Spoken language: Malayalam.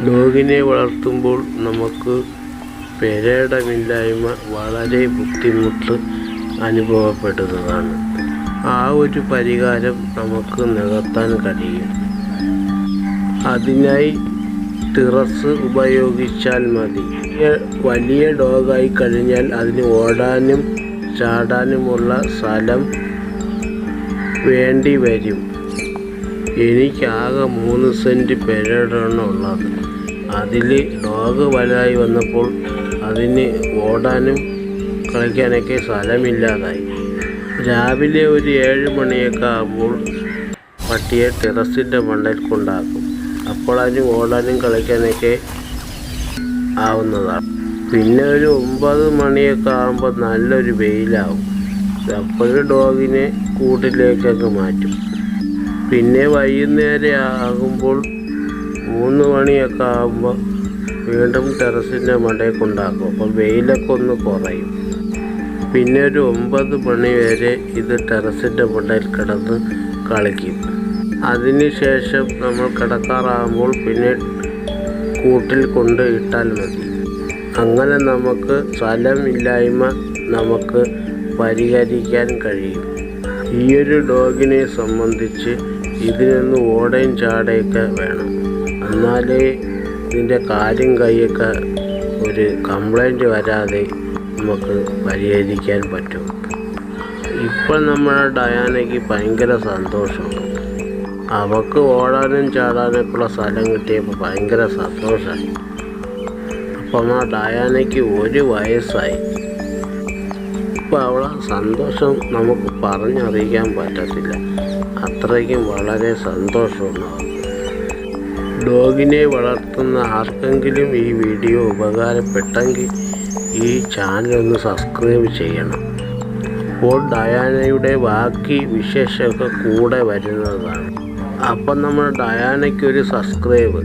ഡോഗിനെ വളർത്തുമ്പോൾ നമുക്ക് പെരയിടമില്ലായ്മ വളരെ ബുദ്ധിമുട്ട് അനുഭവപ്പെടുന്നതാണ്. ആ ഒരു പരിഹാരം നമുക്ക് നികത്താൻ കഴിയും. അതിനായി ടെറസ് ഉപയോഗിച്ചാൽ മതി. വലിയ ഡോഗായി കഴിഞ്ഞാൽ അതിന് ഓടാനും ചാടാനുമുള്ള സ്ഥലം വേണ്ടി വരും. എനിക്കാകെ 3 സെൻറ്റ് പെരയിടമാണ് ഉള്ളത്. അതിൽ ഡോഗ് വലുതായി വന്നപ്പോൾ അതിന് ഓടാനും കളിക്കാനൊക്കെ സ്ഥലമില്ലാതായി. രാവിലെ ഒരു 7 മണിയൊക്കെ ആകുമ്പോൾ പട്ടിയെ ടെറസിൻ്റെ മണ്ടയിൽ കൊണ്ടാക്കും. അപ്പോൾ അതിന് ഓടാനും കളിക്കാനൊക്കെ ആവുന്നതാണ്. പിന്നെ ഒരു 9 മണിയൊക്കെ ആകുമ്പോൾ നല്ലൊരു വെയിലാവും. അപ്പോൾ ഡോഗിനെ കൂട്ടിലേക്കൊക്കെ മാറ്റും. പിന്നെ വൈകുന്നേരം ആകുമ്പോൾ 3 മണിയൊക്കെ ആകുമ്പോൾ വീണ്ടും ടെറസിൻ്റെ മണ്ടയിൽ കൊണ്ടാക്കും. അപ്പോൾ വെയിലൊക്കെ ഒന്ന് കുറയും. പിന്നെ ഒരു 9 മണി വരെ ഇത് ടെറസിൻ്റെ മണ്ടയിൽ കിടന്ന് കളിക്കും. അതിന് ശേഷം നമ്മൾ കിടക്കാറാകുമ്പോൾ പിന്നെ കൂട്ടിൽ കൊണ്ട് ഇട്ടാൽ മതി. അങ്ങനെ നമുക്ക് സ്ഥലമില്ലായ്മ നമുക്ക് പരിഹരിക്കാൻ കഴിയും. ഈയൊരു ഡോഗിനെ സംബന്ധിച്ച് ഇതിനൊന്ന് ഓടയും ചാടയൊക്കെ വേണം. എന്നാലേ ഇതിൻ്റെ കാലും കൈയൊക്കെ ഒരു കംപ്ലൈൻറ്റ് വരാതെ നമുക്ക് പരിഹരിക്കാൻ പറ്റും. ഇപ്പോൾ നമ്മുടെ ഡയാനയ്ക്ക് ഭയങ്കര സന്തോഷമാണ്. അവൾക്ക് ഓടാനും ചാടാനൊക്കെയുള്ള സ്ഥലം കിട്ടിയപ്പോൾ ഭയങ്കര സന്തോഷമായി. അപ്പം ആ ഡയാനയ്ക്ക് 1 വയസ്സായി. ഇപ്പോൾ അവളെ സന്തോഷം നമുക്ക് പറഞ്ഞറിയിക്കാൻ പറ്റത്തില്ല. അത്രയ്ക്കും വളരെ സന്തോഷമാണ്. ഡോഗിനെ വളർത്തുന്ന ആർക്കെങ്കിലും ഈ വീഡിയോ ഉപകാരപ്പെട്ടെങ്കിൽ ഈ ചാനലൊന്ന് സബ്സ്ക്രൈബ് ചെയ്യണം. അപ്പോൾ ഡയാനയുടെ ബാക്കി വിശേഷമൊക്കെ കൂടെ വരുന്നതാണ്. അപ്പം നമ്മൾ ഡയാനയ്ക്കൊരു സബ്സ്ക്രൈബ്